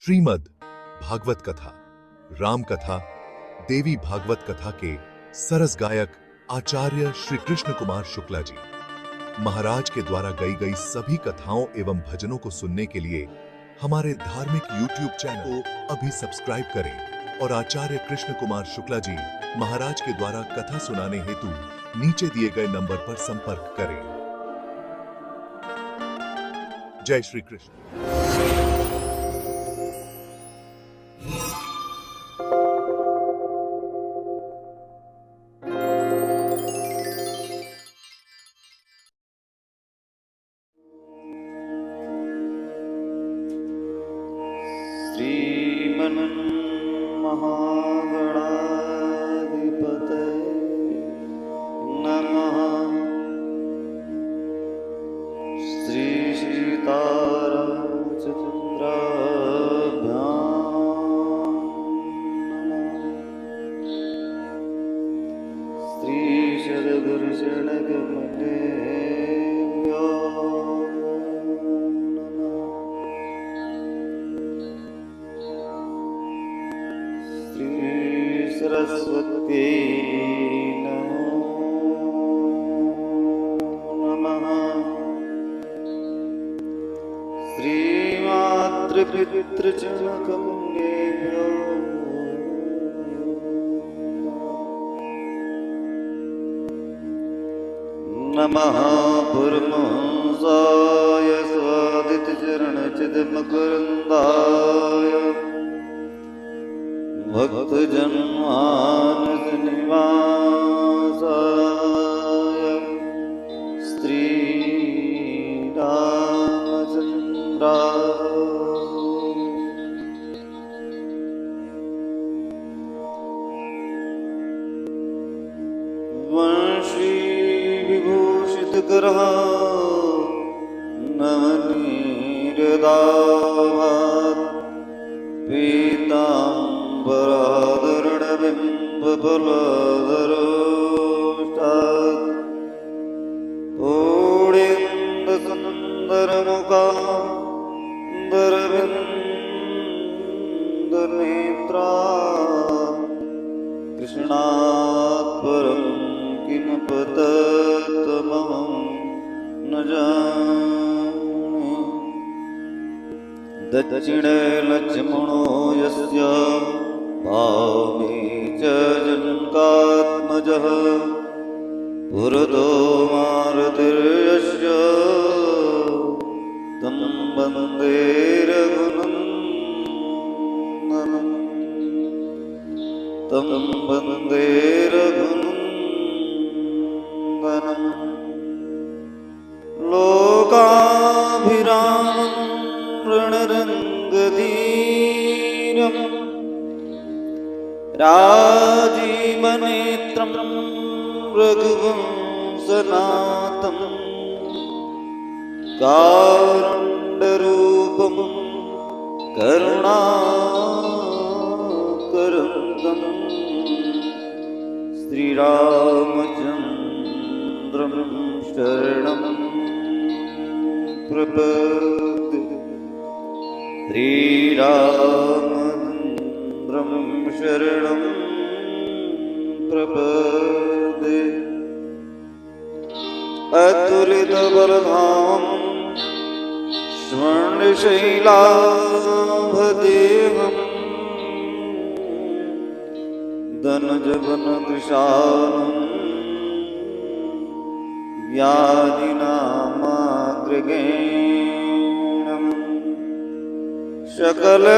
श्रीमद् भागवत कथा, राम कथा, देवी भागवत कथा के सरस गायक आचार्य श्री कृष्ण कुमार शुक्ला जी महाराज के द्वारा गाई गई सभी कथाओं एवं भजनों को सुनने के लिए हमारे धार्मिक YouTube चैनल को अभी सब्सक्राइब करें और आचार्य कृष्ण कुमार शुक्ला जी महाराज के द्वारा कथा सुनाने हेतु नीचे दिए गए नंबर पर संपर्क करें। जय श्री कृष्ण। श्रीमन्महागणाधिपतये नमः। श्रीसीतारामचन्द्राभ्यां नमः। श्रीशरगुरुचरणकमलेभ्यो सरस्वती नमः। श्रीमातृपितृचरणकमलेभ्यो नमः। पुरमहंसाय स्वादितचरणचिदमकरन्दाय भक्तजन्मानसनिवासाय श्रीरामचन्द्राय वंशीविभूषितकरः नवनीरदाभात् पीताम्बराधरणबिम्बफलधरोष्टात् पूर्णेन्दुसुन्दरमुखान्दरविन्दनेत्रा कृष्णात् परं किमपतत्त्वमहं न जाने। दक्षिणे लक्ष्मणो यस्य वामे च जनकात्मजः पुरतो मारुतिर्यस्य तं वन्दे रघुनन्दनं तं वन्दे रघुनन्दनं। लोकाभिरामं रणरङ्गधीरम् राजीवनेत्रं रघुवंशनाथं कारुण्यरूपं करुणाकरन्दं श्रीरामचन्द्रं शरणं प्रपद्ये। श्रीरामचन्द्रं शरणं प्रपद्ये। अतुलितबलधामं स्वर्णशैलाभदेहं धनजवनकृशानं व्याधिनामाग्रगण्यं सकलगुणनिधानं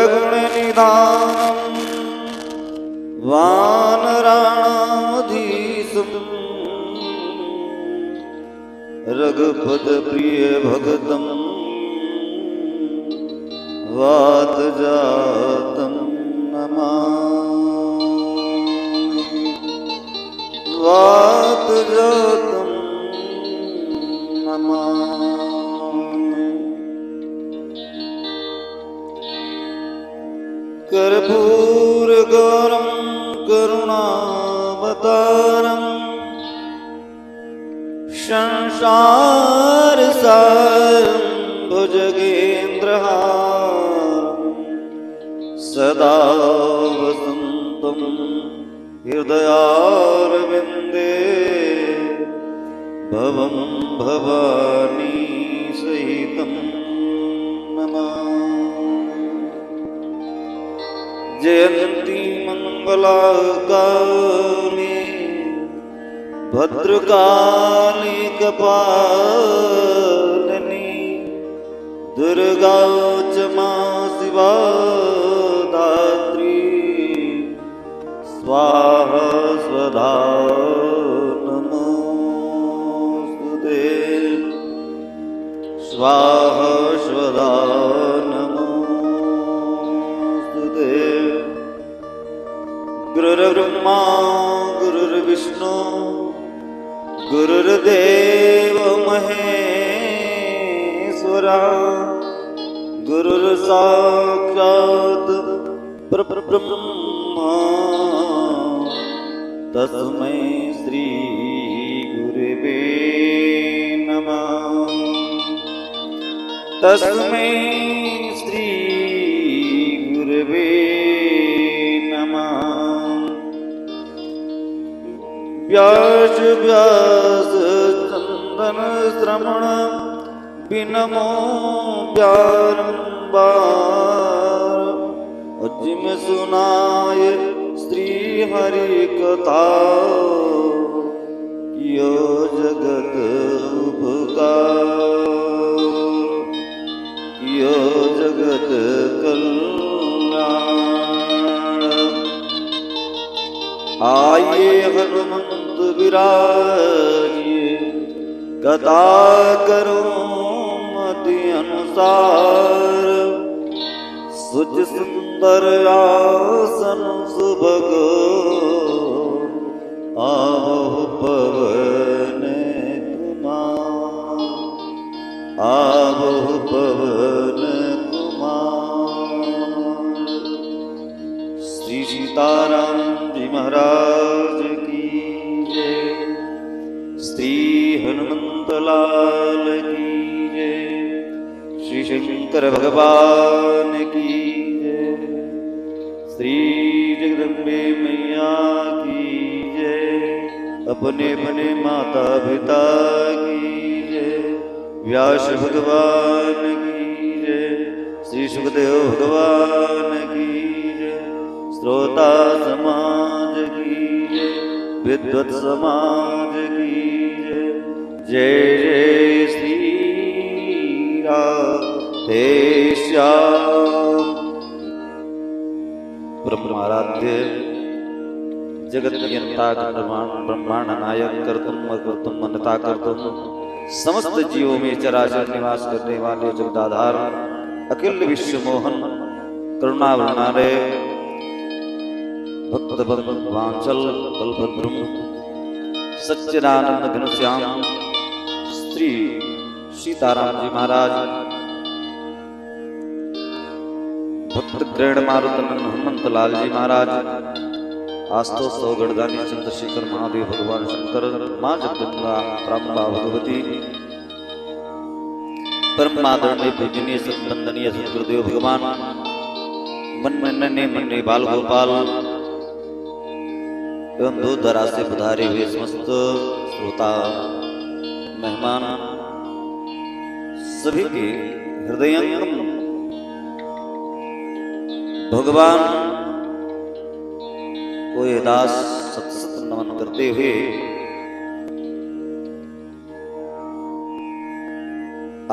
वानराणामधीशं रघुपतप्रियभक्तं वातजातं नमामि। वातजातं नमामि। कर्पूरगौरं करुणावतारं संसारसारं भुजगेन्द्रहारं सदा वसन्तं हृदयारविन्दे भवं भवानी सहितं नमामि। जयन्ती मङ्गलाकाली भद्रकाली कपालिनी दुर्गा च मा शिवा दात्री स्वाहा स्वधा नमोस्तुते स्वाहा स्वधा नमोस्तुते। गुरुर्ब्रह्मा गुरुर्विष्णु गुरुर्देव महेश्वरा गुरुर्साक्षात् परब्रह्म तस्मै श्री गुरवे नमः तस्मै श्री गुरवे नमः। व्यास व्यास चंदन श्रवण बिनमो बारंबार अजिम सुनाय श्री हरि कथा कियो जगत उपकार कियो जगत कल्याण। आइए हनुमंत विराजिए कथा करो मति अनुसार सुच सुंदर आसन सुभग आहु पवन कुमार आहु पवन कुमार। श्री सीताराम जी महाराज की जय। श्री हनुमंत लाल की जय। श्री शंकर भगवान की जय। श्री जगदम्बे मैया की जय। अपने अपने माता पिता की जय। व्यास भगवान की जय। श्री सुखदेव भगवान की जय। श्रोता समाज की जय। विद्वत समाज की जय। जय जय श्री राधे श्याम। ब्रह्माराध्य जगत नियंता ब्रह्मांड नायक कर्तुम अकर्तुम मनता कर्तुम समस्त जीवों में चराचर निवास करने वाले जगदाधार अखिल विश्व मोहन करुणावृणालय भक्त वांचल कल्पद्रुम सच्चिदानंद घनश्याम श्री सीताराम जी महाराज भक्त ग्रहण मारुतन हनुमंत लाल जी महाराज आस्तो सौगढ़दानी चंद्रशेखर महादेव भगवान शंकर माँ जगदम्बा त्रांबा भगवती परमादरणीय पूजनीय सत्वंदनीय सदगुरुदेव भगवान मन मनने मन्ने बाल गोपाल एवं दूर दराज से पधारे हुए समस्त श्रोता मेहमान सभी के हृदयंगम भगवान को ये दास सत सत नमन करते हुए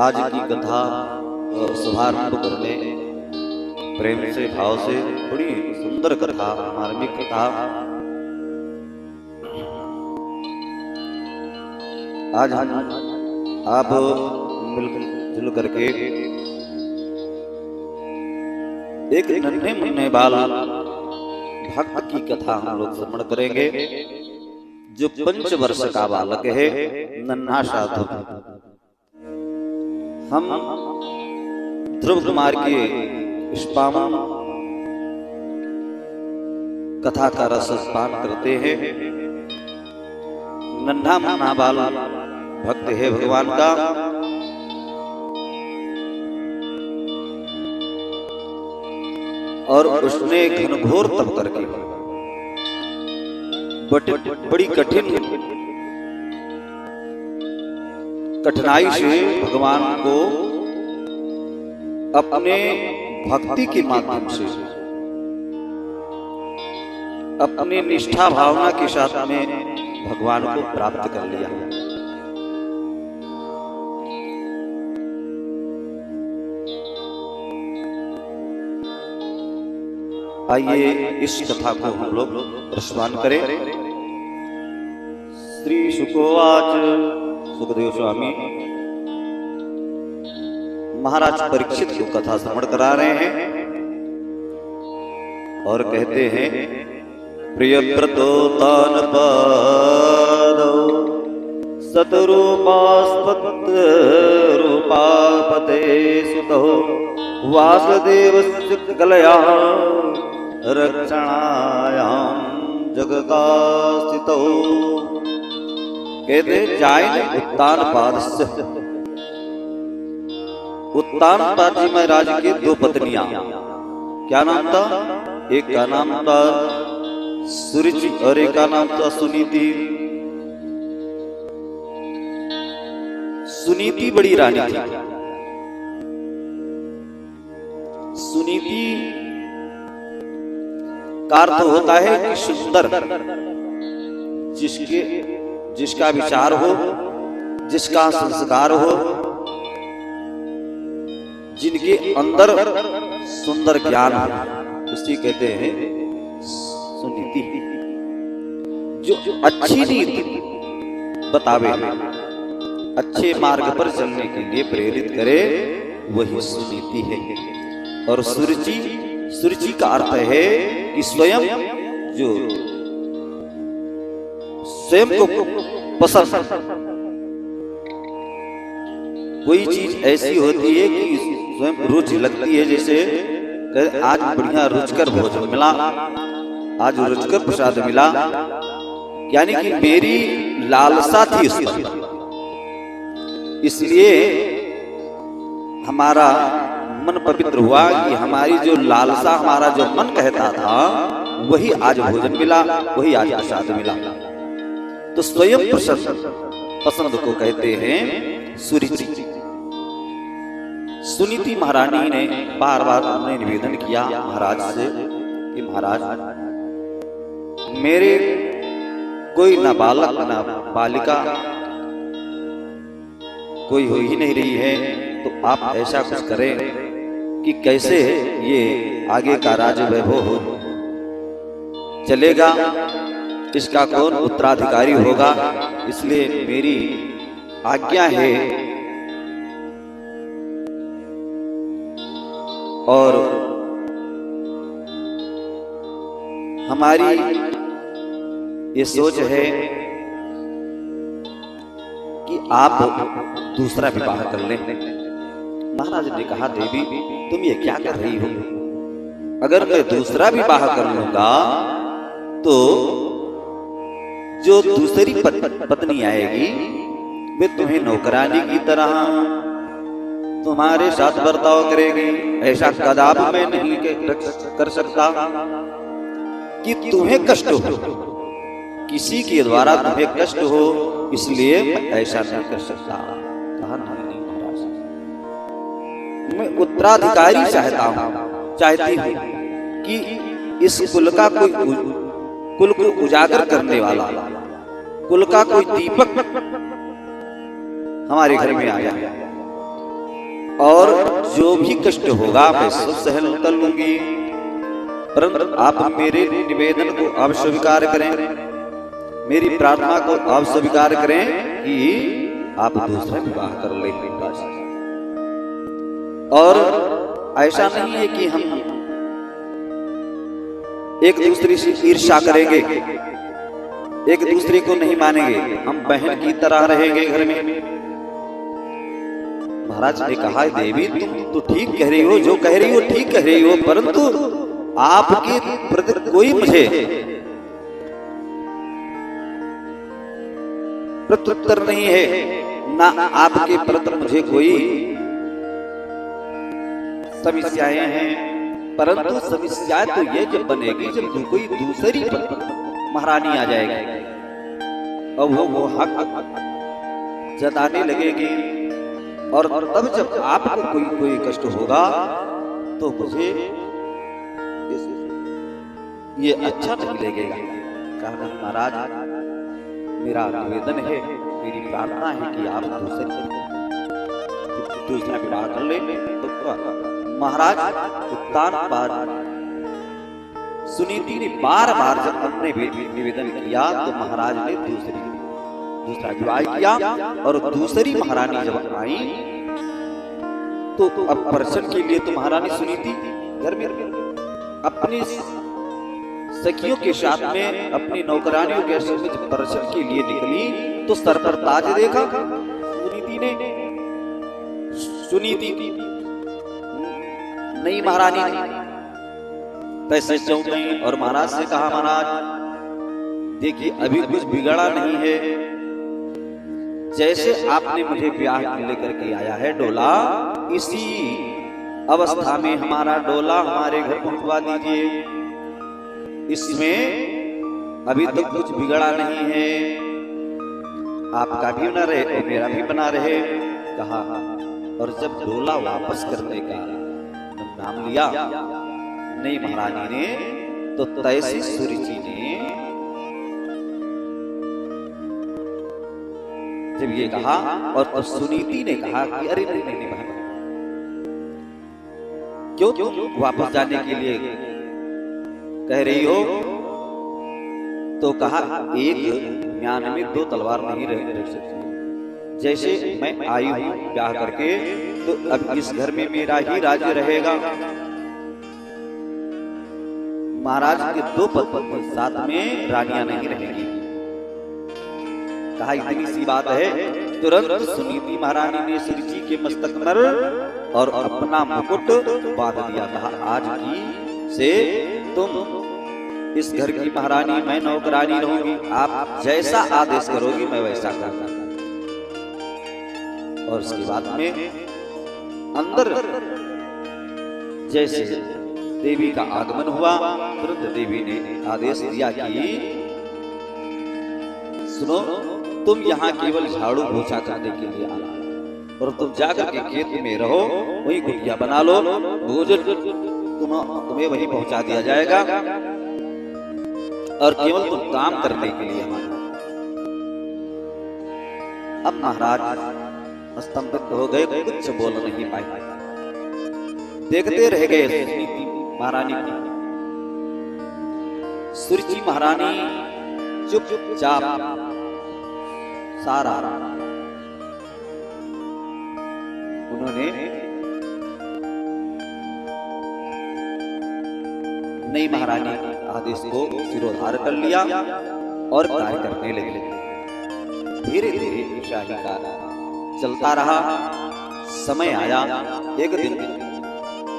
आज की कथा शुभारंभ करने प्रेम से भाव से बड़ी सुंदर कथा मार्मिक कथा आज हम आप मिलजुल करके एक नन्हे मुन्ने बाल भक्त की कथा हम लोग श्रवण करेंगे जो 5 वर्ष का बालक है नन्हा साधु। हम ध्रुव कुमार के इष्पाम कथा का रस पान करते हैं। नन्हा मुन्ना बाल भक्त है भगवान का। और उसने घनघोर तप करके बड़ी कठिनाई से भगवान को अपने भक्ति के माध्यम से अपनी निष्ठा भावना के साथ में भगवान को प्राप्त कर लिया। आइए इस कथा को हम लोग प्रश्वान करें। श्री शुकोवाच, सुखदेव स्वामी महाराज परीक्षित को कथा श्रवण करा रहे हैं और कहते हैं, प्रियव्रतो तान पादौ सतरूपास्पत रूपापते सुतो वासुदेवस्य कलया रक्षणायां जगतास्थितौ। कहते जायन उत्तानपादस्य, उत्तानपाद जी महाराज के दो पत्नियां, क्या नाम था? एक का नाम था सुरुचि और एक का नाम था सुनीति। सुनीति बड़ी रानी थी। सुनीति का अर्थ होता है कि सुंदर, जिसका विचार हो, जिसका संस्कार हो, जिनके अंदर सुंदर ज्ञान हो, उसी कहते हैं सुनीति। जो अच्छी नीति बतावे, अच्छे मार्ग पर चलने के लिए प्रेरित करे, वही सुनीति है। और सुरुचि, सुरुचि का अर्थ है कि स्वयं जो स्वयं को पसंद, कोई चीज ऐसी होती है कि स्वयं रुचि लगती है। जैसे आज बढ़िया रुचकर भोजन मिला, आज रुचकर प्रसाद मिला, यानी कि मेरी लालसा थी उस पर, इसलिए हमारा मन पवित्र हुआ कि हमारी जो लालसा, हमारा जो मन कहता था, वही आज भोजन मिला, वही आज प्रसाद मिला। तो स्वयं पसंद को कहते हैं सुरुचि। सुनीति महारानी ने बार बार उन्हें निवेदन किया महाराज से कि महाराज, मेरे कोई ना बालक ना बालिका कोई हो ही नहीं रही है, तो आप ऐसा कुछ करें कि कैसे ये आगे का राज वैभव हो चलेगा, इसका कौन उत्तराधिकारी होगा। इसलिए मेरी आज्ञा है और हमारी ये सोच है कि आप दूसरा विवाह कर लें। महाराज ने कहा, देवी तुम ये क्या कर रही हो? अगर मैं दूसरा विवाह कर लूंगा तो जो दूसरी पत्नी आएगी वे तुम्हें नौकरानी की तरह तुम्हारे साथ बर्ताव करेगी। ऐसा कदापि मैं नहीं कर सकता कि तुम्हें कष्ट हो, किसी के द्वारा तुम्हें कष्ट हो, इसलिए मैं ऐसा नहीं कर सकता। कहा नहीं महाराज, मैं उत्तराधिकारी चाहती हूँ कि इस कुल का कोई, कुल को उजागर करने वाला, कुल का कोई दीपक हमारे घर में आ जाए, और जो भी कष्ट होगा मैं सब सहन कर लूंगी, परंतु आप मेरे निवेदन को आप स्वीकार करें, मेरी प्रार्थना को आप स्वीकार करें कि आप दूसरा विवाह कर लें। और ऐसा नहीं है कि हम एक दूसरे से ईर्ष्या करेंगे, एक दूसरे को नहीं मानेंगे, हम बहन की तरह रहेंगे घर में। महाराज ने कहा, देवी तुम तो ठीक कह रही हो, जो कह रही हो ठीक कह रही हो, परंतु आपके प्रति कोई मुझे प्रत्युत्तर नहीं है, ना आपके प्रति मुझे कोई समस्याएं हैं, परंतु समस्या तो ये जब बनेगी जब कोई दूसरी महारानी आ जाएगी और वो हक जताने लगेगी, और तब जब आपको कोई कष्ट होगा तो मुझे ये अच्छा नहीं लगेगा। कहना महाराज मेरा निवेदन है, मेरी प्रार्थना है कि आप दूसरा विवाह कर ले। तो महाराज उत्तान सुनीति ने बार बार जब अपने निवेदन किया तो महाराज ने दूसरा विवाह किया, और दूसरी महारानी जब आई तो अब प्रदर्शन के लिए तो महारानी सुनीति घर में अपनी सखियों के साथ में अपनी नौकरानियों के साथ प्रदर्शन के लिए निकली तो सर पर ताज देखा सुनीति नई महारानी पैसे चौंक गई और महाराज से कहा, महाराज देखिए अभी कुछ बिगड़ा नहीं है, जैसे आपने मुझे ब्याह लेकर के आया है डोला, इसी अवस्था में हमारा डोला हमारे घर पहुंचवा दीजिए, इसमें अभी तक कुछ बिगड़ा नहीं है, आपका भी बना रहे और मेरा भी बना रहे। कहा, और जब डोला वापस करने का नाम लिया नई महारानी ने तो तैसी सुरुचि ने जब ये कहा, और तब सुनीति ने कहा कि अरे नहीं बहन, क्यों तुम वापस जाने के लिए कह रही हो? तो कहा, एक म्यान में दो तलवार नहीं रख सकती, जैसे मैं आई हूं ब्याह करके तो अब इस घर में मेरा ही राज्य रहेगा, महाराज के दो पत्नी साथ में रानियां नहीं रहेंगी। कहा, इतनी सी बात है। तुरंत सुनीति महारानी ने सुरुचि के मस्तक पर और अपना मुकुट बांध दिया। कहा, आज की से तुम इस घर की महारानी, मैं नौकरानी रहूंगी, आप जैसा आदेश करोगी मैं वैसा करूंगा। और उसके बाद में अंदर जैसे देवी का आगमन हुआ, तुरंत देवी ने आदेश दिया कि सुनो, तुम यहाँ केवल झाड़ू पोछा करने के लिए आना, और तुम जाकर के खेत में रहो, वही कुटिया बना लो, भोजन तुम्हें वहीं पहुंचा दिया जाएगा, और केवल तुम काम करने के लिए आना। अब महाराज स्तंभित हो गए, कुछ बोल नहीं पाए, देखते रह गए सुनीति महारानी की। सुरुचि महारानी चुपचाप सारा उन्होंने नई महारानी के आदेश को सिरोधार कर लिया और कार्य करने लगे। धीरे धीरे शाही का चलता रहा। समय आया, एक दिन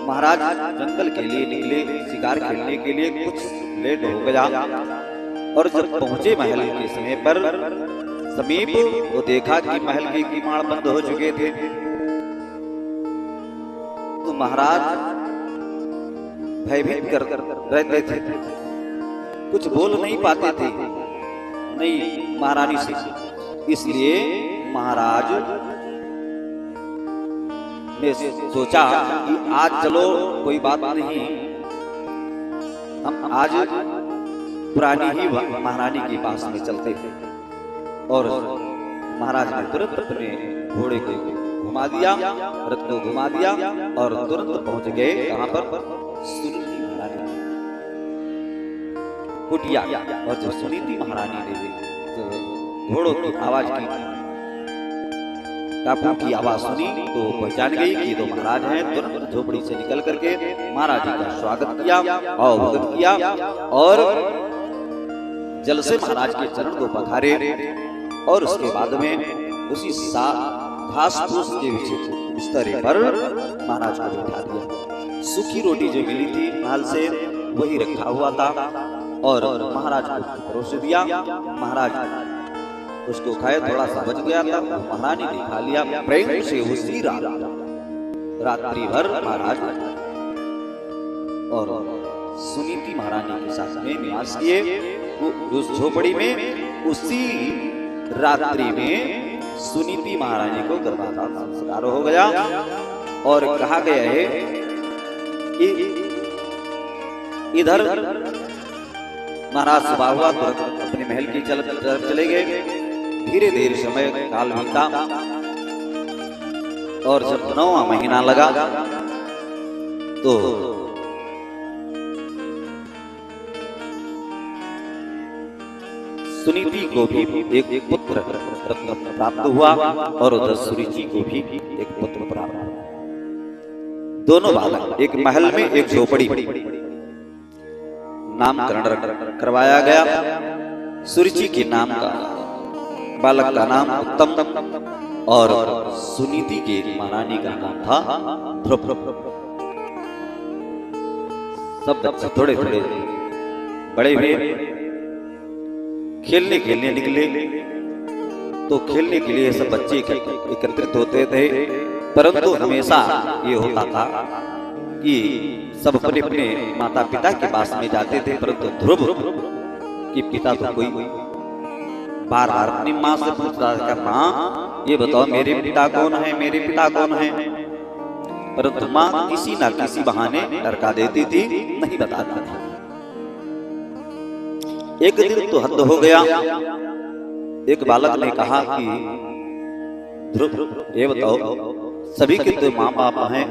महाराज जंगल के लिए निकले शिकार खेलने के लिए, कुछ लेट हो गया, और जब पहुंचे महल के समय पर समीप वो देखा कि महल के किवाड़ बंद हो चुके थे। तो महाराज भयभीत कर रहते थे, कुछ बोल नहीं पाते थे नई महारानी से। इसलिए महाराज ने सोचा कि आज चलो कोई बात नहीं, हम आज पुरानी ही महारानी के पास में चलते थे। और महाराज ने तुरंत अपने घोड़े को घुमा दिया, रथ को घुमा दिया, और तुरंत पहुंच गए कहां पर? सुनीति महारानी कुटिया। और जब सुनीति महारानी ने घोड़ों की आवाज की, टापू की आवाज सुनी तो पहचान गई कि तो महाराज हैं। तुरंत झोपड़ी से निकल करके महाराज जी का स्वागत किया, अवगत किया, और जल से महाराज के चरण को पखारे, और उसके बाद में उसी घास फूस के बिस्तरे पर महाराज को बिठा दिया। सूखी रोटी जो मिली थी महल से वही रखा हुआ था, और महाराज को परोस दिया। महाराज उसको खाए, थोड़ा सा बच गया था, महारानी ने खा लिया। प्रेम से उसी रात्रि भर महाराज और सुनीति महारानी के साथ में निवास किए। उस झोपड़ी में उसी रात्रि में सुनीति महारानी को गर्भाधान संस्कार हो गया। और कहा गया है कि इधर महाराज सुबह हुआ तो अपने महल की तरफ चले गए। धीरे धीरे समय काल बीता और जब 9वां महीना लगा तो सुनीति को भी एक पुत्र प्राप्त हुआ और उधर सुरुचि को भी एक पुत्र प्राप्त हुआ। दोनों बालक एक महल में एक झोपड़ी नामकरण करवाया गया। सुरुचि के नाम का बालक का नाम उत्तम और सुनीति के महारानी का नाम था ध्रुव। सब बच्चे थोड़े थोड़े बड़े हुए, खेलने के लिए निकले। तो खेलने के लिए सब बच्चे एकत्रित होते थे, परंतु हमेशा ये होता था कि सब अपने अपने माता पिता के पास में जाते थे, परंतु ध्रुव के पिता तो कोई बार बार अपनी माँ से पूछता था, माँ ये बताओ मेरे पिता कौन है, मेरे पिता कौन है। परंतु माँ किसी ना किसी बहाने डरका देती थी, नहीं बताती थी। एक दिन तो हद हो गया। एक बालक ने कहा कि ध्रुव ये बताओ सभी के तो माँ बाप हैं,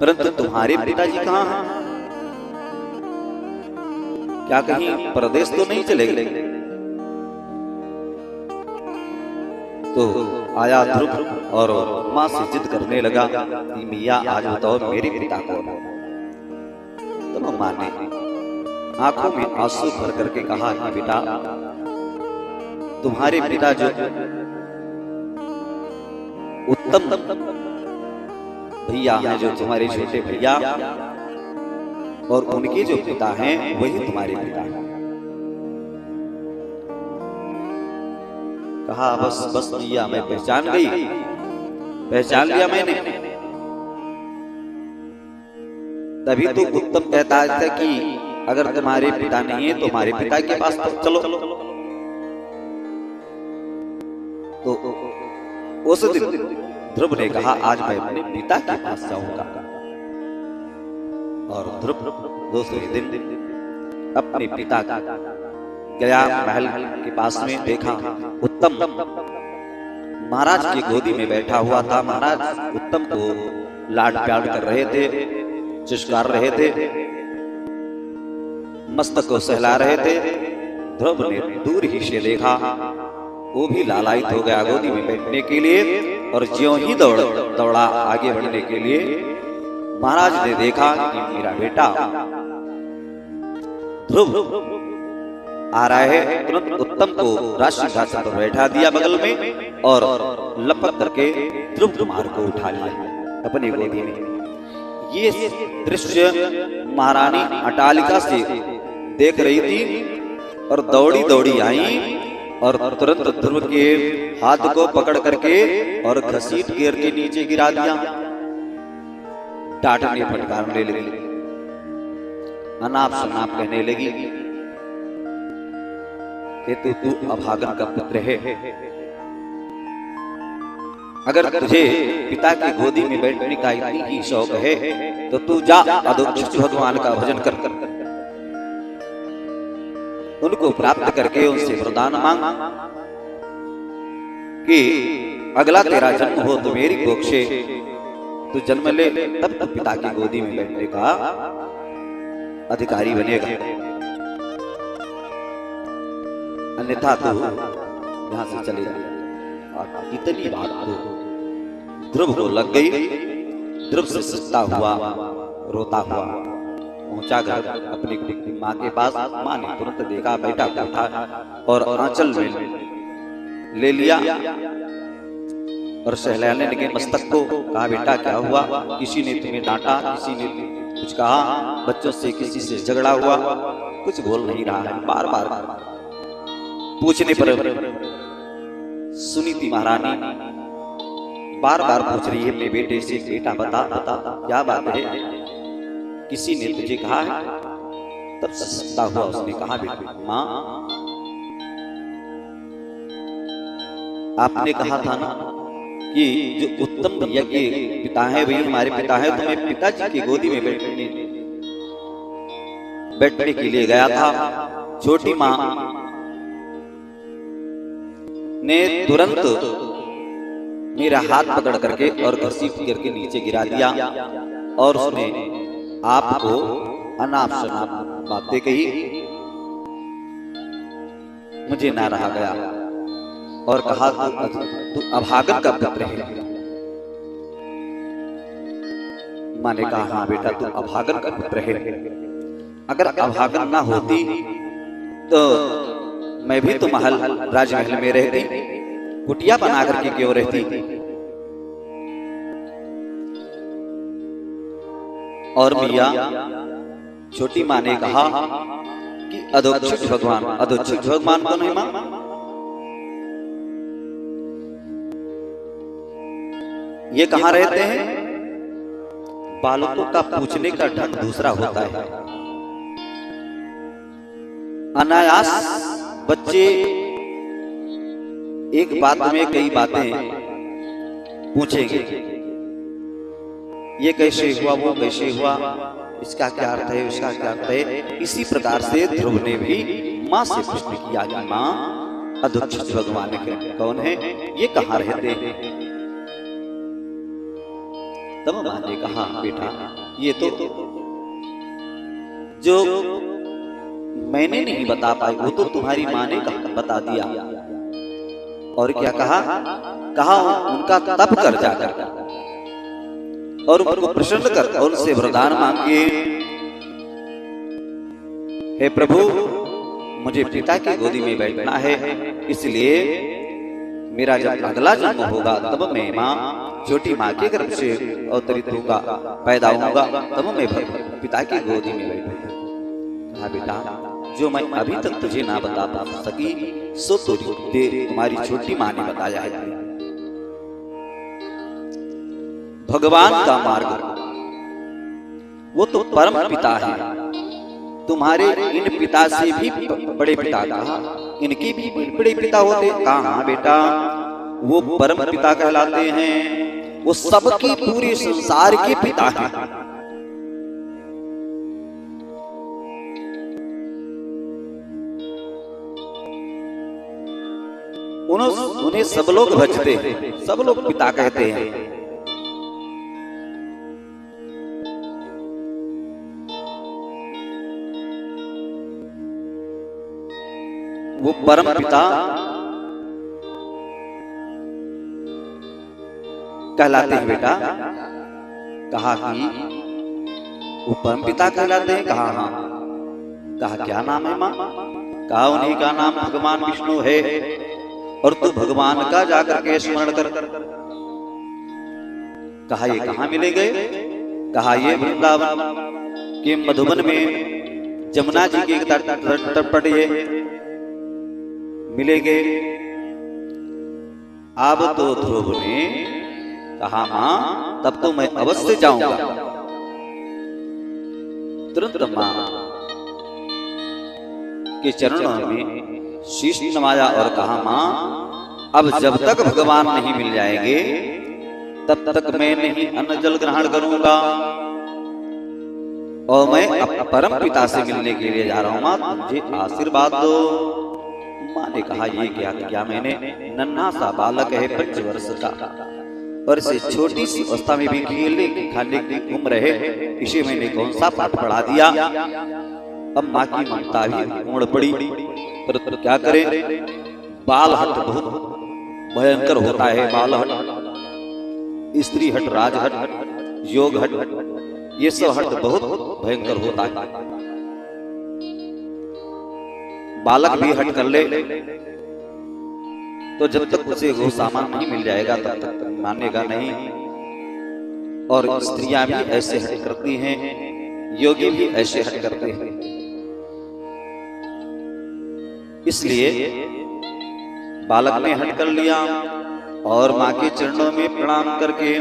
परंतु तुम्हारे पिताजी कहाँ हैं? क्या कहीं परदेश तो नहीं चले गए? तो आया ध्रुव और माँ से जिद करने लगा कि मैया आज बताओ मेरे पिता कौन है। तो माँ ने आंखों में आंसू भर करके कहा कि बेटा तुम्हारे पिता जो उत्तम भैया हैं, जो तुम्हारे छोटे भैया, और उनके जो पिता हैं वही तुम्हारे पिता हैं। कहा बस बस भैया मैं पहचान गई, पहचान लिया मैंने। तभी तो उत्तम कहता था कि अगर तुम्हारे पिता नहीं है तो हमारे पिता के पास तो चलो। तो उस दिन ध्रुव ने कहा आज मैं अपने पिता के पास जाऊंगा। और ध्रुव दूसरे दिन अपने पिता का गया, महल के पास में देखा उत्तम महाराज की गोदी में बैठा हुआ था। महाराज उत्तम को लाड प्यार कर रहे थे, चुस्कार रहे थे, मस्तक को सहला रहे थे। ध्रुव ने दूर ही से देखा, वो भी लालायित हो गया गोदी में बैठने के लिए। और ज्यों ही दौड़ा आगे बढ़ने के लिए, महाराज ने देखा कि मेरा बेटा ध्रुव आ रहा है। तुरंत उत्तम को राजसिंहासन पर बैठा दिया बगल में और लपक करके ध्रुव कुमार को उठा लिया अपनी गोदी में। ये दृश्य महारानी अटालिका से देख रही थी और दौड़ी दौड़ी आई और तुरंत ध्रुव के हाथ को पकड़ करके और घसीट गिर के नीचे गिरा दिया। डांटने फटकारने लगी, अनाप शनाप कहने लगी कि तू अभागन का पुत्र है। अगर तुझे पिता की गोदी में बैठने का इतनी ही शौक है तो तू जा अधोक्षज भगवान का भजन कर, उनको प्राप्त करके उनसे वरदान मांग कि अगला तेरा जन्म हो तो मेरी कोख से तू जन्म ले, तब तक पिता की गोदी में बैठने का अधिकारी बनेगा, अन्यथा तो यहां से चले जाए। इतनी बात तो ध्रुव को लग गई। ध्रुव से सजता हुआ रोता हुआ पहुंचा घर अपनी माँ के पास। माँ ने तुरंत देखा, बेटा उठा और आंचल में ले लिया और सहलाने लगे मस्तक को। कहा बेटा क्या हुआ, किसी ने तुम्हें डांटा, किसी ने कुछ कहा, बच्चों से किसी से झगड़ा हुआ? कुछ बोल नहीं रहा है। बार बार पूछने पर सुनीति महारानी बार बार पूछ रही है अपने बेटे से, बेटा बता बता क्या बात है। किसी ने तुझे कहा है? तब सस्ता हुआ उसने कहा, बेटा माँ, आपने कहा था ना कि जो उत्तम यज्ञ पिता है वही हमारे पिता है, तो मैं पिताजी की गोदी में बैठने के लिए गया था। छोटी माँ ने तुरंत मेरा हाथ पकड़ करके और घसीट करके नीचे गिरा दिया और उसने आपको अनाप शनाप बातें कही। मुझे ना रहा गया और कहा, तू अभागन का पुत्र है। माँ ने कहा, हाँ बेटा, तू अभागन का पुत्र है। अगर अभागन ना होती तो मैं भी तो राजमहल में रहती, कुटिया बना करके क्यों रहती? और मिया छोटी माँ ने कहा कि अधोक्षज भगवान कौन है माँ? ये कहाँ रहते हैं? बालकों का पूछने का ढंग दूसरा होता है। अनायास बच्चे एक बात में कई बातें पूछेंगे, ये कैसे हुआ, वो कैसे हुआ, इसका क्या अर्थ है, उसका क्या अर्थ है। इसी प्रकार से ध्रुव ने भी माँ से प्रश्न किया कि माँ, अधोक्षज भगवान कौन है, ये कहाँ रहते हैं? तब माँ ने कहा, बेटा ये तो जो मैंने नहीं बता पाई वो तो तुम्हारी माँ ने बता दिया। और क्या कहा? कहा उनका तप कर जाकर और उनको प्रसन्न कर और उनसे वरदान मांगिए, हे प्रभु मुझे पिता की गोदी में बैठना है, इसलिए मेरा जब अगला जन्म होगा तब मैं माँ छोटी माँ के गर्भ से अवतरित होगा, पैदा होगा, तब मैं पिता की गोदी में बैठूंगा। कहा बेटा जो मैं अभी तक तुझे ना बता सकी सो तुम्हारी छोटी माँ ने बताया है। भगवान का मार्ग वो तो परम पिता है, तुम्हारे इन पिता से भी बड़े पिता कहा, इनके भी बड़े पिता होते। कहा बेटा वो परम पिता कहलाते हैं, वो सबकी पूरे संसार के पिता हैं। उन्हें सब लोग भजते हैं, सब लोग पिता कहते हैं। वो परम पिता कहलाते हैं बेटा। कहा कि वो परम पिता कहलाते हैं? कहा हाँ। कहा क्या नाम है माँ? कहा उन्हीं का नाम भगवान विष्णु है और तू भगवान का जाकर के स्मरण कर। कहा ये कहाँ मिले गए? कहा ये वृंदावन के मधुबन में जमुना जी के तट पर ये मिले गए। अब तो ध्रुव ने कहा मां तब तो मैं अवश्य जाऊंगा। तुरंत मां के चरणों में शीश नवाया और कहा मां अब जब तक भगवान नहीं मिल जाएंगे तब तक मैं नहीं अन्न जल ग्रहण करूंगा और मैं अब परम पिता से मिलने के लिए जा रहा हूं। मां मुझे आशीर्वाद दो। मां ने कहा ये क्या मैंने नन्हा सा बालक है 5 वर्ष का और इसे छोटी सी अवस्था में भी खेलने खाने की उम्र है, इसे मैंने कौन सा पाठ पढ़ा दिया। अब माँ की ममता भी उमड़ पड़ी, पर क्या करें, बाल हट बहुत भयंकर होता है। बाल हट, स्त्री हट, राज हट, योग हट, ये सब हट बहुत भयंकर होता है। बालक भी हट कर ले तो जब तक उसे वो सामान नहीं मिल जाएगा तब तक मानेगा नहीं। और स्त्रियां भी ऐसे हट करती हैं, योगी भी ऐसे हट करते हैं। इसलिए बालक ने हट कर लिया और माँ के चरणों में प्रणाम करके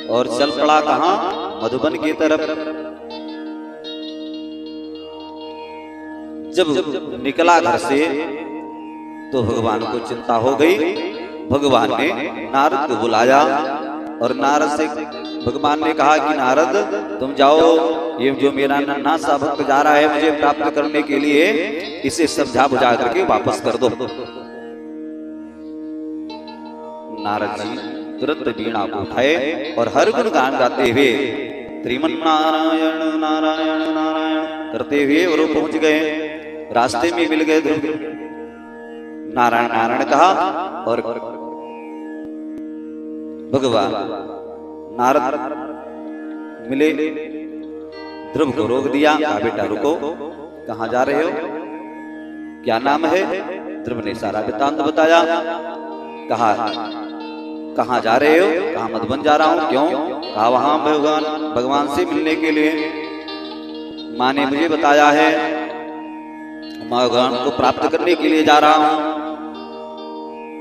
और चल पड़ा कहाँ? मधुबन की तरफ। जब निकला घर से तो भगवान को चिंता हो गई। भगवान ने नारद को बुलाया और नारद से भगवान ने कहा कि नारद तुम जाओ, ये जो मेरा नन्हा सा भक्त जा रहा है मुझे प्राप्त करने के लिए, इसे समझा बुझा करके वापस कर दो। नारद जी तुरंत वीणा को उठाए और हर गुण गान गाते हुए श्रीमन्नारायण नारायण नारायण करते हुए और पहुंच गए। रास्ते में मिल गए ध्रुव। नारायण नारायण कहा और भगवान नारद मिले। ध्रुव को रोक दिया, कहा बेटा रुको, कहाँ जा रहे हो, क्या नाम है? ध्रुव ने सारा वृत्तांत बताया। कहा कहाँ जा रहे हो? कहा मधुबन जा रहा हूँ। क्यों? कहा वहां भगवान से मिलने के लिए। माँ ने मुझे बताया है, भगवान को प्राप्त करने के लिए जा रहा हूँ।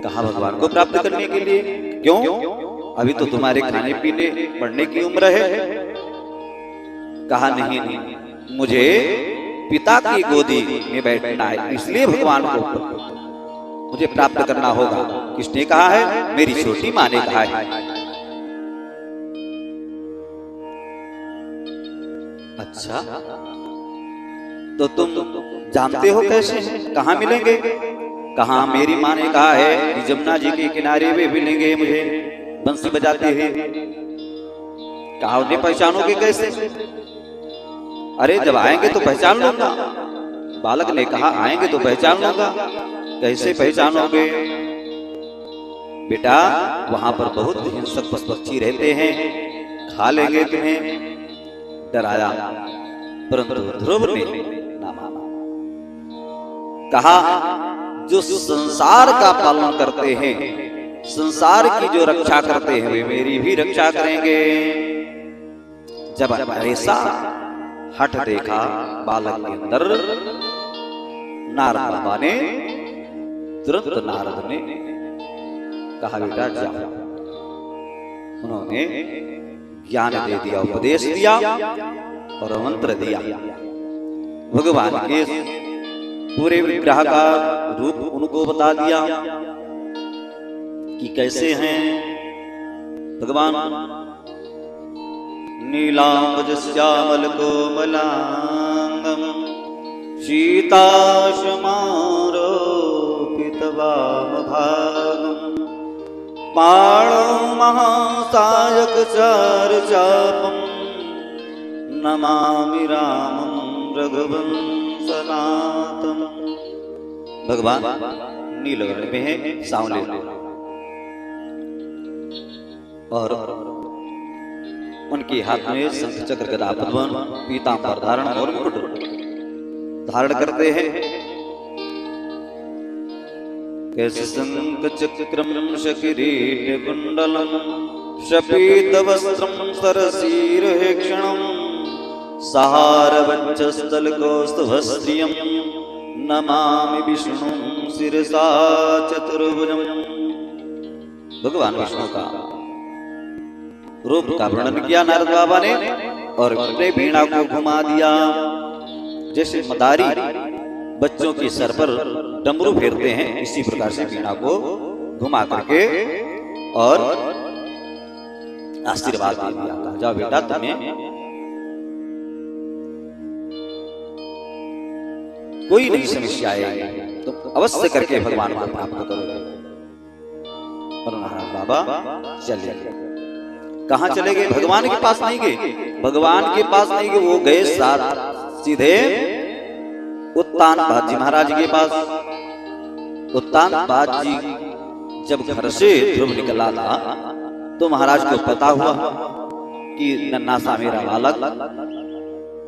कहा भगवान को प्राप्त करने के लिए? क्यों? अभी तो तुम्हारे खाने पीने पढ़ने की उम्र है। कहा नहीं, मुझे पिता की गोदी में बैठना है, इसलिए भगवान को मुझे प्राप्त करना होगा। किसने कहा है? मेरी छोटी माँ ने कहा है। अच्छा, तो तुम जानते हो कैसे? कहाँ मिलेंगे? कहा मेरी माँ ने कहा है कि जमुना जी के किनारे में मिलेंगे मुझे बंसी बजाते हैं। कहा उन्हें पहचानोगे कैसे? अरे जब आएंगे तो पहचान लूंगा। बालक ने कहा आएंगे तो पहचान लूंगा। कैसे पहचानोगे? बेटा वहां पर बहुत हिंसक पशु पक्षी रहते हैं, खा लेंगे तुम्हें। डराया, परंतु ध्रुव ने ना माना। कहा जो संसार का पालन करते हैं, संसार की जो रक्षा करते हैं, वे मेरी भी रक्षा करेंगे। जब ऐसा हठ देखा बालक के अंदर, नारद बाबा ने तुरंत नारद ने कहा बेटा जाओ। उन्होंने ज्ञान दे दिया, उपदेश दिया और मंत्र दिया। भगवान के पूरे विग्रह का रूप उनको बता दिया कि कैसे हैं भगवान। नीलांबज श्यामल कोमलांगम शीताशमारोपित वामभागम पाणौ महासायक चार चापम नमामि रामं रघुवंशनाथम। भगवान नील वर्ण में है, सांवले और उनके हाथ में शंख चक्र गदा पद्म पीतांबर धारण और मुकुट धारण करते हैं। कैसे शंख चक्रम शकिरीट कुंडलम शपीत वस्त्रम सरसीर क्षणम सहार वक्षस्थल कौस्तुभस्त्रियम नमामि विष्णुं शिरसा चतुर्भुजम। भगवान विष्णु का रूप का वर्णन किया नारद बाबा ने और अपने वीणा को घुमा दिया। जैसे मदारी बच्चों के सर पर डमरू फेरते हैं, इसी प्रकार से वीणा को घुमा करके और आशीर्वाद दे दिया। कहा जाओ बेटा तुम्हें कोई नहीं समस्या आएगी, तुम अवश्य करके भगवान को प्राप्त करोगे। और नारायण बाबा चलिए। कहाँ चले गए? भगवान के पास नहीं गए, भगवान के पास नहीं गए, वो गए साथ सीधे उत्तानपाद जी महाराज के पास। उत्तानपाद जी जब घर से ध्रुव निकला था तो महाराज को पता हुआ कि नन्हा सा मेरा बालक,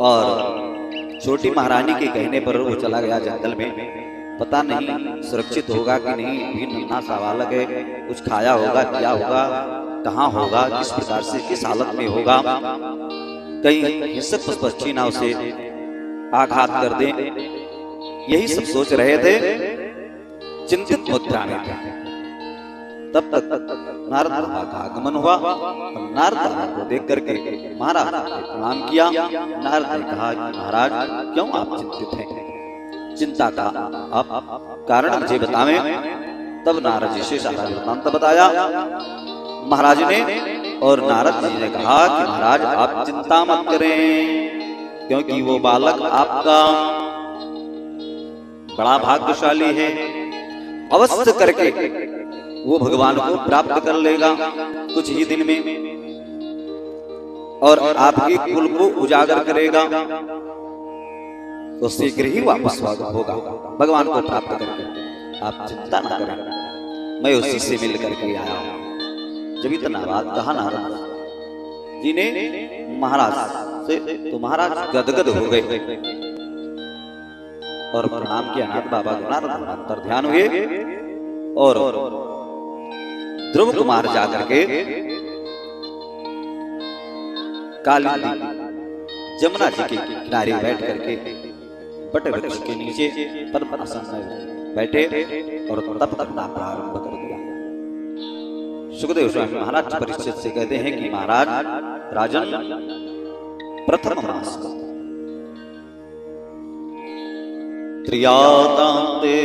और छोटी महारानी के कहने पर वो चला गया जंगल में। पता नहीं सुरक्षित होगा कि नहीं, भी नन्हा सा बालक है, कुछ खाया होगा, क्या होगा, कहाँ होगा, किस प्रकार से किस हालत में होगा, कहीं हिंसक पक्षी ना उसे आघात कर दे। यही सब सोच रहे थे, चिंतित मुद्रा में थे। तब तक नारद बाबा का आगमन हुआ। नारद बाबा को देख करके महाराज ने प्रणाम किया। नारद ने कहा महाराज क्यों आप चिंतित हैं? चिंता का आप कारण मुझे बतावें। तब नारद जी से सारा वृत्तांत बताया महाराज ने। और नारद जी ने कहा कि महाराज आप चिंता मत करें, क्योंकि वो बालक आपका बड़ा भाग्यशाली है, अवश्य करके वो भगवान को प्राप्त कर लेगा कुछ ही दिन में, और आपके कुल को उजागर करेगा, तो शीघ्र ही वापस होगा भगवान को प्राप्त करके। आप चिंता न करें, मैं उसी से मिल करके आया हूं। जब इतना बात कहा नारद जी ने महाराज से, तो महाराज गदगद हो गए और प्रणाम किया। नाथ बाबा को नारद अंतर ध्यान हुए और ध्रुव कुमार जाकर के कालिंदी जमुना जी के किनारे बैठ करके बट वृक्ष के नीचे पद्म आसन में बैठे और तप करना प्रारंभ कर दिया। सुखदेव स्वामी महाराज परीक्षित से कहते हैं कि महाराज राजन, प्रथम मास त्रियातांते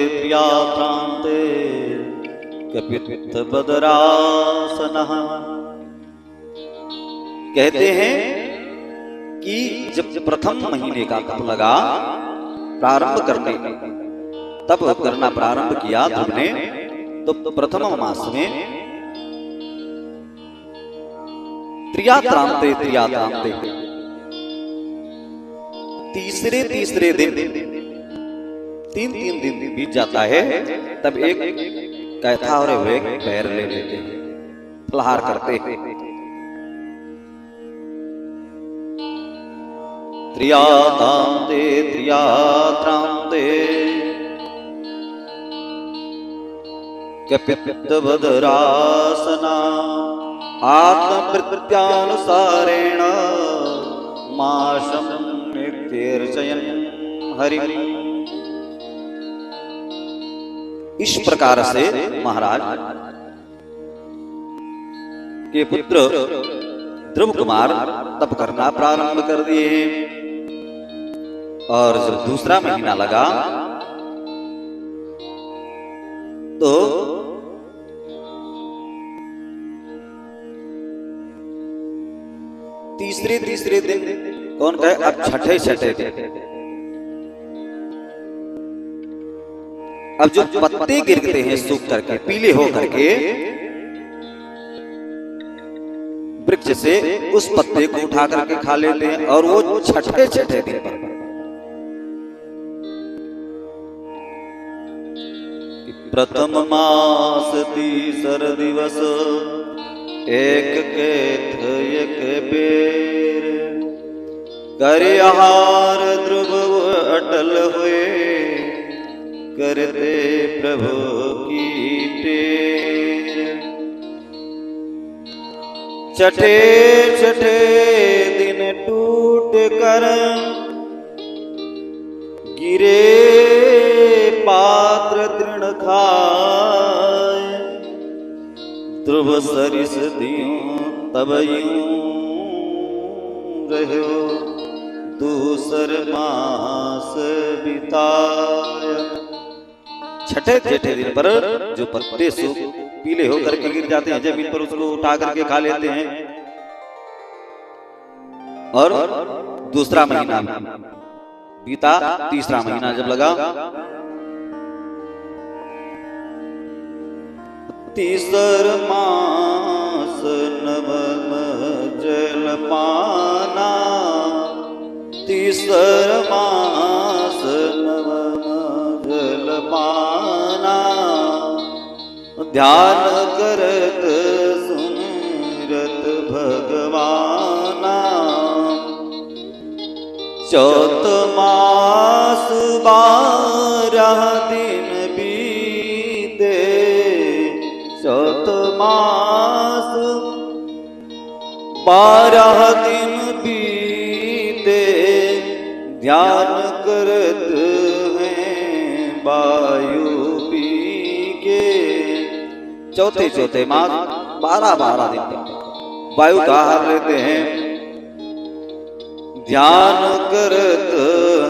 कपित बदरासनः, कहते हैं कि जब प्रथम महीने का तप लगा प्रारंभ करने, तब करना प्रारंभ किया तुमने, तो प्रथम मास में त्रियात्रांते तीसरे दिन 3 दिन बीत जाता है, तब एक कैथा और एक पैर ले लेते हैं, फलहार करते हैं। त्रियात्रांते कपित बदरासना आत्मवृत्त्यानुसारेण माशं नित्यर्चयन् हरि। इस प्रकार से महाराज के पुत्र ध्रुव कुमार तप करना प्रारंभ कर दिए। और जब दूसरा महीना लगा तो तीसरे दिन, कौन कहे अब छठे दिन, अब जो पत्ते गिरते हैं सूख करके पीले हो करके वृक्ष से, उस पत्ते को उठा करके खा लेते हैं। और वो छठे दिन पर प्रथम मास तीसर दिवस एक केथ एक बेर, करे आहार ध्रुव अटल हुए, करते प्रभु की टेर। छठे दिन टूट कर गिरे पात्र तृण खाए, ध्रुव सरिस दियों तब यूं रहो, दूसर मास बिताया। छठे दिन पर जो पत्ते सूख पीले होकर के गिर जाते हैं जमीन पर, उसको उठा करके खा लेते हैं। और दूसरा महीना बीता, तीसरा महीना जब लगा, तीसर मास नवम जलपाना, तीसर मास नवम जलपाना, ध्यान करत सुमिरत भगवाना। चौथ मास 12 दिन बीते, चौथ मास 12 दिन बीते, ध्यान करत हैं वायु पी के। चौथे मास 12 दिन वायु का आहार लेते हैं, ध्यान करत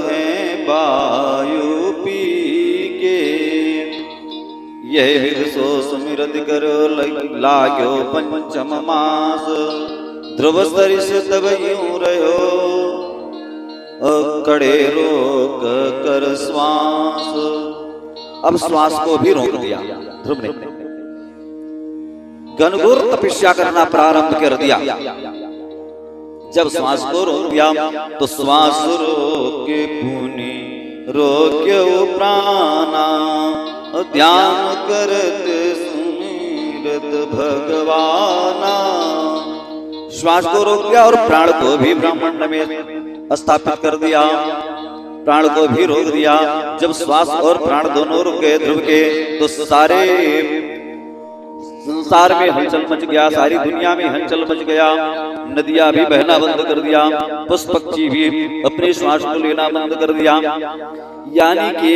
हैं वायु पी यह विध सो सुमिरत कर लाग्यो पंचम मास। ध्रुव सरिस तब यूं रहो कड़े रोक कर श्वास। अब श्वास को भी रोक दिया ध्रुव ने, घनघोर तपस्या करना प्रारंभ कर दिया। जब श्वास को रोक दिया तो श्वास रोके पुनि रोक्यो प्राणा। ध्यान करते सुमिरत भगवाना। श्वास को रोक दिया और प्राण को भी ब्रह्मांड में स्थापित कर दिया, प्राण को भी रोक दिया। जब श्वास और प्राण दोनों रुक गए ध्रुव के तो सारे संसार में हलचल मच गया, सारी दुनिया में हलचल मच गया। नदियां भी बहना बंद कर दिया, पशु पक्षी भी अपने श्वास को लेना बंद कर दिया। यानी कि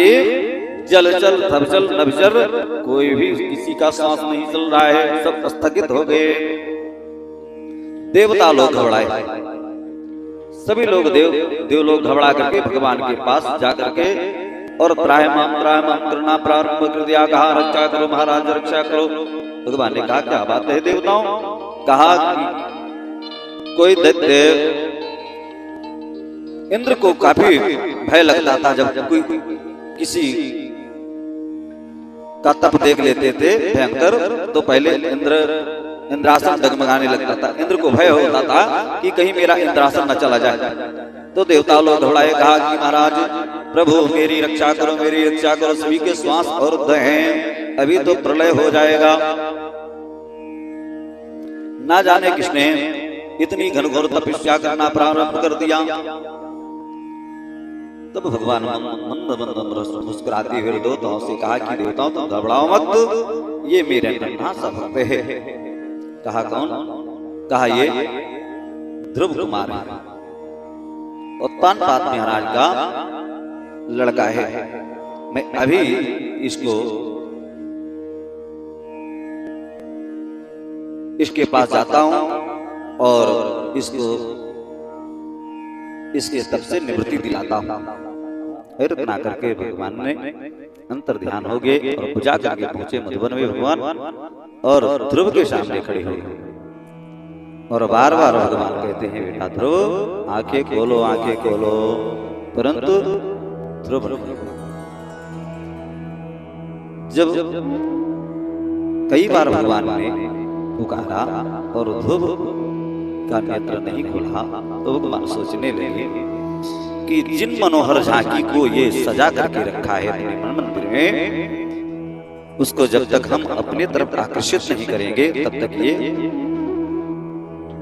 जलचल थलचल नभचर कोई भी किसी का श्वास नहीं चल रहा है, सब स्थगित हो गए। देवता लोग घबराए, सभी लोग देवलोग घबरा करके भगवान के पास जाकर के और त्रायमाम करना प्रारंभ कर दिया। कहा रक्षा करो महाराज, रक्षा करो। भगवान ने कहा क्या बात है देवताओं? कहा कि कोई दैत्य इंद्र को काफी भय लगता था जब कोई किसी का तप देख लेते थे भयंकर, तो पहले इंद्रासन डगमगाने लगता था। इंद्र को भय होता था कि कहीं मेरा इंद्रासन न चला जाए। तो देवता लोग घबराए, कहा कि महाराज प्रभु मेरी रक्षा करो, मेरी रक्षा करो। सभी के श्वास और हैं, अभी तो प्रलय हो जाएगा। ना जाने किसने इतनी घनघोर तपस्या करना प्रारंभ कर दिया। तब भगवान मंद मुस्कुराते हुए देवताओं से कहा कि देवताओं तुम घबराओ मत, ये मेरे नन्हा सा भक्त है। कहा कौन? कहा ये ध्रुव कुमार है, उत्तानपाद महाराज का लड़का है। मैं अभी इसके पास जाता हूं और इसके तप से निवृत्ति दिलाता हूं। फिर इतना करके भगवान ने अंतर ध्यान हो गए और पूजा करके पहुंचे मधुबन में भगवान, और ध्रुव के सामने खड़े हो गए और बार बार भगवान कहते हैं बेटा ध्रुव आंखें खोलो, आंखें खोलो। परंतु ध्रुव जब कई बार भगवान ने पुकारा और ध्रुव का नेत्र नहीं खोला तो भगवान सोचने लगे कि जिन मनोहर झांकी को ये सजा करके रखा है अपने मन मंदिर में, उसको जब तक हम अपने तरफ आकर्षित नहीं करेंगे तब तक ये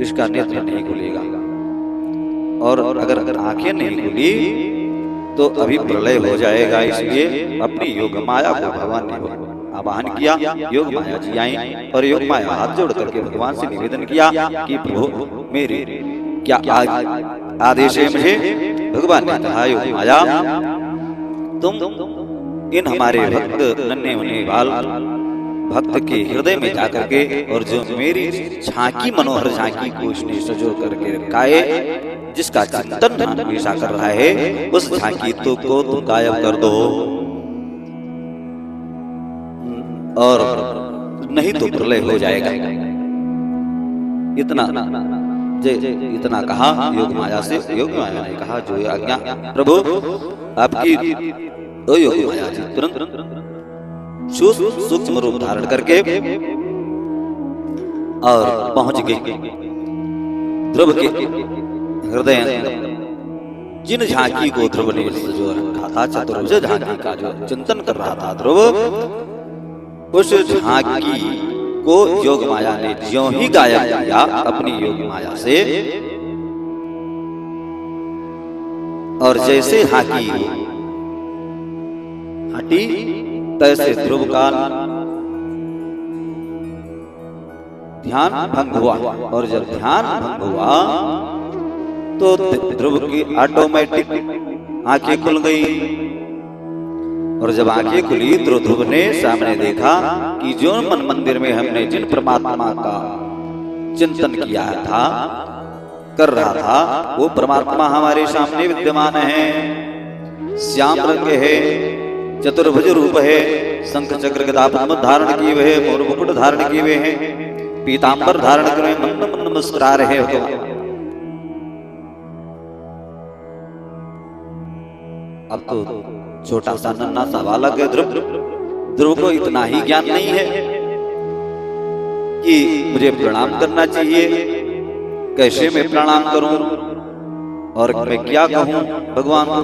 इसका नेत्र नहीं खुलेगा। और अगर आंखें नहीं खुली तो अभी प्रलय हो जाएगा। इसलिए अपनी योग माया को भगवान ने आवाहन किया। योग माया जी आई और योग माया हाथ जोड़ करके भगवान से निवेदन किया कि प्रभु मेरे क्या आदेश है मुझे? भगवान ने कहा योग माया तुम इन हमारे भक्त नन्हे मुन्ने बाल भक्त के हृदय में जाकर के और जो मेरी झांकी मनोहर झांकी को उसने सजो करके रखा है, जिसका चिंतन हमेशा कर रहा है, उस झांकी तो को तुम गायब कर दो और नहीं तो प्रलय हो जाएगा। इतना कहा योग माया से। योग माया ने कहा जो आज्ञा प्रभु आपकी। ओ योग माया जी तुरंत सूक्ष्म रूप धारण करके और पहुंच गई ध्रुव के हृदय। जिन झांकी को ध्रुव ने जो रखा था, चतुर्भुज झांकी का जो चिंतन कर रहा था ध्रुव, उस झांकी को योग माया ने ज्यों ही गायब किया अपनी योग माया से, और जैसे झांकी हटी तैसे ध्रुव का ध्यान भंग हुआ। और जब ध्यान भंग हुआ तो ध्रुव की ऑटोमेटिक आंखें खुल गई। और जब आंखें खुली तो ध्रुव ने सामने देखा कि जो मन मंदिर में हमने जिन परमात्मा का चिंतन किया था, कर रहा था, वो परमात्मा हमारे सामने विद्यमान है। श्याम रंग है, चतुर्भुज रूप है, शंख चक्र गदा पद्म धारण किए हुए हैं, मोर मुकुट धारण किए हुए हैं, पीतांबर धारण किए हुए, मंद मंद मुस्कुरा रहे हो। अब तो छोटा सा नन्हा सा बालक है ध्रुव। ध्रुव को इतना ही ज्ञान नहीं है कि मुझे प्रणाम करना चाहिए, कैसे मैं प्रणाम करूं और मैं क्या कहूं भगवान को।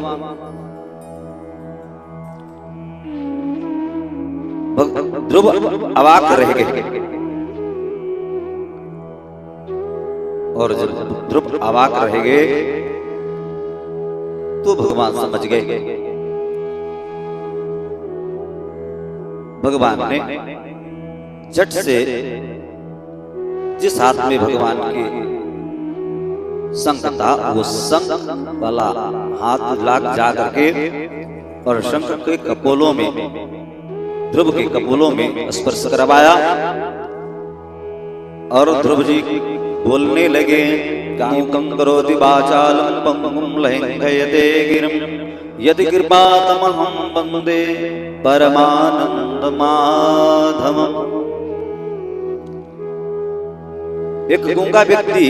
ध्रुव अवाक रह गए, और जब ध्रुव अवाक रह गए तो भगवान समझ गए। भगवान ने झट से जिस हाथ में भगवान के शंख था वो शंख वाला हाथ लाग जा करके और शंख के कपोलों में, ध्रुव के कपोलों में स्पर्श करवाया और ध्रुव जी बोलने लगे, कामुकं करोति वाचालं पंगुं लंघयते गिरिं यदि कृपातमहं वन्दे परमानंद माधवम्। एक गूंगा व्यक्ति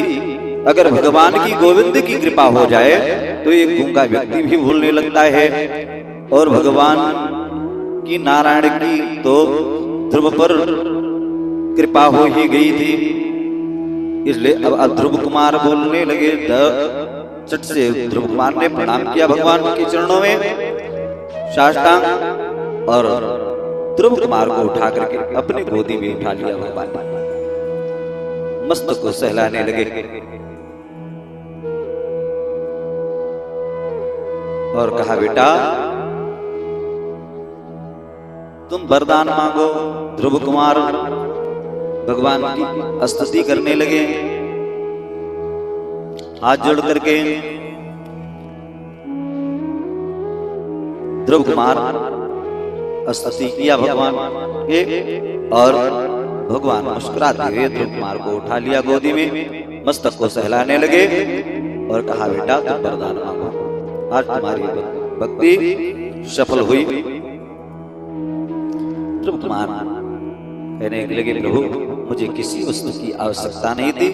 अगर भगवान की गोविंद की कृपा हो जाए तो एक गूंगा व्यक्ति भी भूलने लगता है, और भगवान की नारायण की तो ध्रुव पर कृपा हो ही गई थी। इसलिए अब ध्रुव कुमार बोलने लगे। चट से ध्रुव कुमार ने प्रणाम किया भगवान के चरणों में साष्टांग, और ध्रुव कुमार को उठा करके अपनी गोदी में उठा लिया भगवान ने, मस्तक को सहलाने लगे और कहा, बेटा तुम वरदान मांगो। ध्रुव कुमार भगवान की स्तुति करने लगे, हाथ जोड़ करके। ध्रुव कुमार स्तुति किया भगवान के, और भगवान मुस्कुराते हुए ध्रुव कुमार को उठा लिया गोदी में, मस्तक को सहलाने लगे और कहा, बेटा तुम वरदान मांगो, आज तुम्हारी भक्ति सफल हुई। ध्रुव कुमार कहने लगे, प्रभु मुझे किसी वस्तु की आवश्यकता नहीं थी,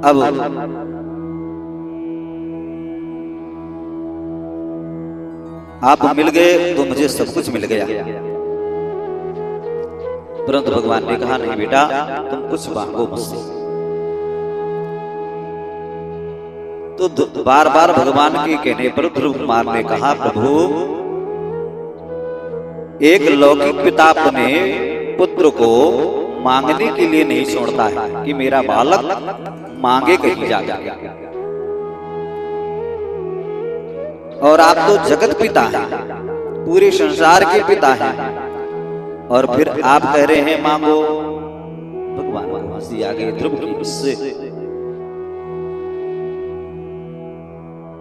अब आप मिल गए तो मुझे सब कुछ मिल गया। परंतु भगवान ने कहा, नहीं बेटा तुम कुछ मांगो मुझसे। तो बार बार भगवान के कहने पर ध्रुव कुमार ने कहा, प्रभु एक लौकिक पिता अपने पुत्र को मांगने के लिए नहीं छोड़ता है कि मेरा बालक मांगे कहीं जाकर, और आप तो जगत पिता हैं, पूरे संसार के पिता हैं, और फिर आप कह रहे हैं मांगो। भगवान को हंसी आ गई ध्रुव की इससे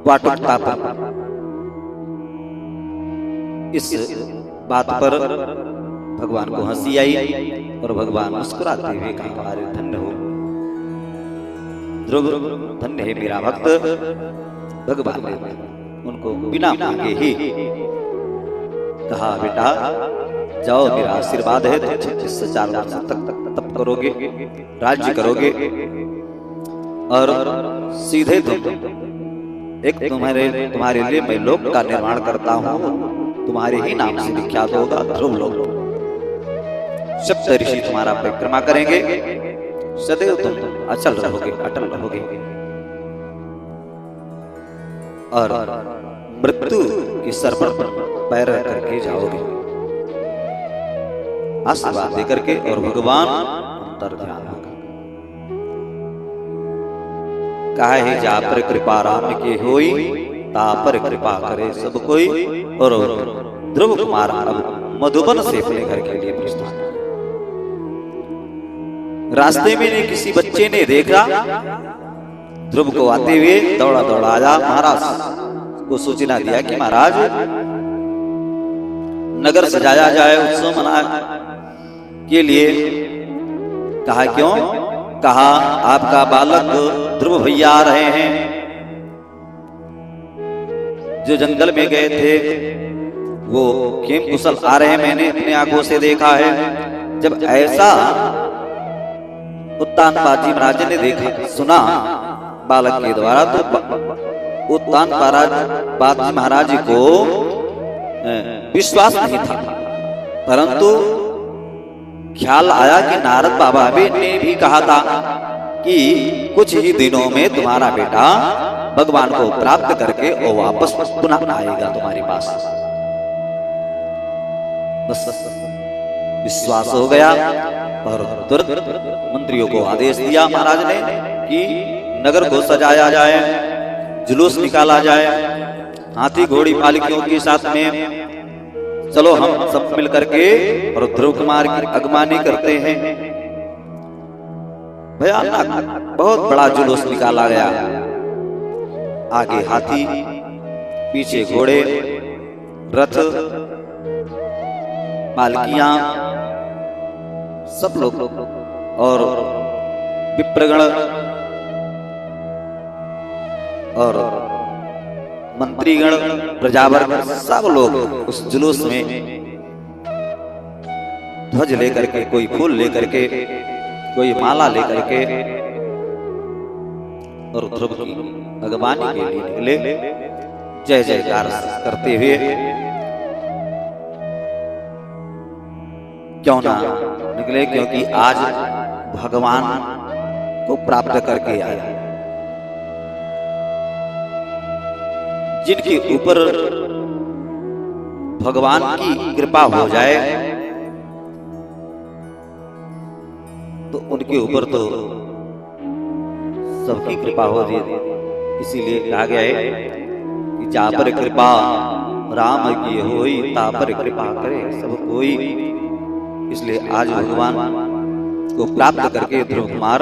वाटुकता पर। इस बात पर भगवान को हंसी आई और भगवान मुस्कुराते हुए कहा, अरे धन्य हो ध्रुव, धन्य है मेरा भक्त। भगवान ने उनको बिना मांगे ही कहा, बेटा जाओ मेरा आशीर्वाद है, तो 36 से 4 वर्ष तक तप करोगे, राज्य करोगे, और सीधे तुम तुम्हारे लिए मैं लोक का निर्माण करता हूँ, तुम्हारे ही नाम से विख्यात होगा ध्रुव लोक। सप्त ऋषि तुम्हारा परिक्रमा करेंगे, सदैव तुम अचल रहोगे, अटल रहोगे, और मृत्यु के सर पर पैर करके जाओगे, आशीर्वाद दे करके। और भगवान अंतर ध्यान होगा, कहा है जा पर कृपा राम के होई, ता पर कृपा करे सब कोई। और ध्रुव कुमार अब मधुबन से अपने घर के लिए प्रस्थान। रास्ते में ने किसी बच्चे ने देखा ध्रुव को आते हुए, दौड़ा दौड़ा आया, महाराज को सूचना दिया कि महाराज नगर सजाया जाए, उत्सव मनाने के लिए। कहा क्यों? कहा आपका बालक ध्रुव भैया आ रहे हैं, जो जंगल में गए थे वो खेम कुशल आ रहे हैं, मैंने अपने आंखों से देखा है। जब ऐसा उत्तानपाद महाराज ने देखा सुना बालक के द्वारा, तो उत्तानपाद महाराज को विश्वास नहीं था, परंतु ख्याल आया कि नारद बाबा ने भी कहा था कि कुछ ही दिनों में तुम्हारा बेटा भगवान को प्राप्त करके और वापस पुनः आएगा तुम्हारे पास। बस विश्वास हो गया और तुरंत मंत्रियों को आदेश दिया महाराज ने कि नगर को सजाया जाए, जुलूस निकाला जाए, हाथी घोड़ी पालकियों के साथ में चलो हम सब मिल करके और ध्रुव कुमार की अगवानी करते हैं। भयानक बहुत बड़ा जुलूस निकाला गया, आगे हाथी, पीछे घोड़े, रथ, पालकियां, सब लोग और विप्रगण और मंत्रीगण, प्रजावर्ग, सब लोग उस जुलूस में ध्वज लेकर के, कोई फूल लेकर के, कोई माला लेकर के और ध्रुव की अगवानी के लिए निकले, जय जयकार करते हुए। क्यों ना निकले, क्योंकि आज भगवान को प्राप्त करके आए। जिनके ऊपर भगवान की कृपा हो जाए तो उनके ऊपर तो सबकी कृपा हो रही है। इसीलिए कहा गया है कि जा पर कृपा राम की होई, ता पर कृपा करे सब कोई। इसलिए आज भगवान को प्राप्त करके ध्रुव कुमार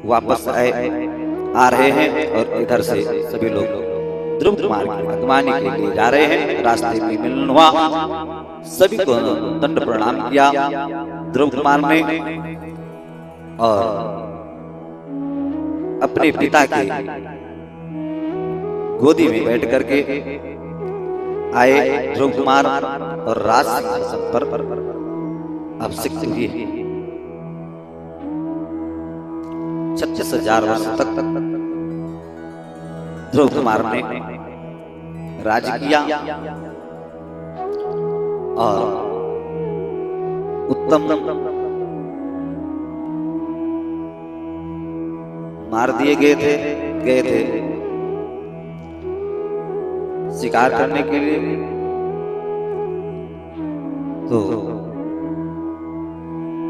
वापस आ रहे हैं और इधर से सभी लोग ध्रुव कुमार की अगवानी के लिए जा रहे हैं। रास्ते में मिलन हुआ, सभी को दंड प्रणाम किया ध्रुव कुमार ने और अपने पिता के गोदी में बैठ करके आए ध्रुव कुमार और राज सिंहासन पर अभिषिक्त हुए। 36,000 वर्ष तक ध्रुव कुमार ने राज किया और उत्तम मार दिए गए थे शिकार करने के लिए। तो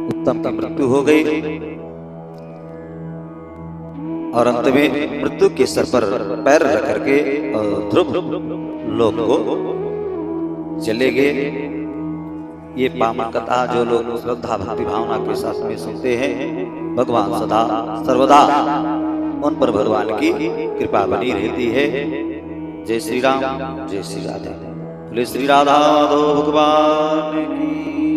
उत्तम की मृत्यु हो गई और अंत में मृत्यु के सर पर पैर रख करके ध्रुव लोक को चले गए। ये पावन कथा जो लोग श्रद्धा भक्ति भावना के साथ में सुनते हैं, भगवान सदा सर्वदा उन पर भगवान की कृपा बनी रहती है। जय श्री राम, जय श्री राधे, बोले श्री राधा माधव भगवान की।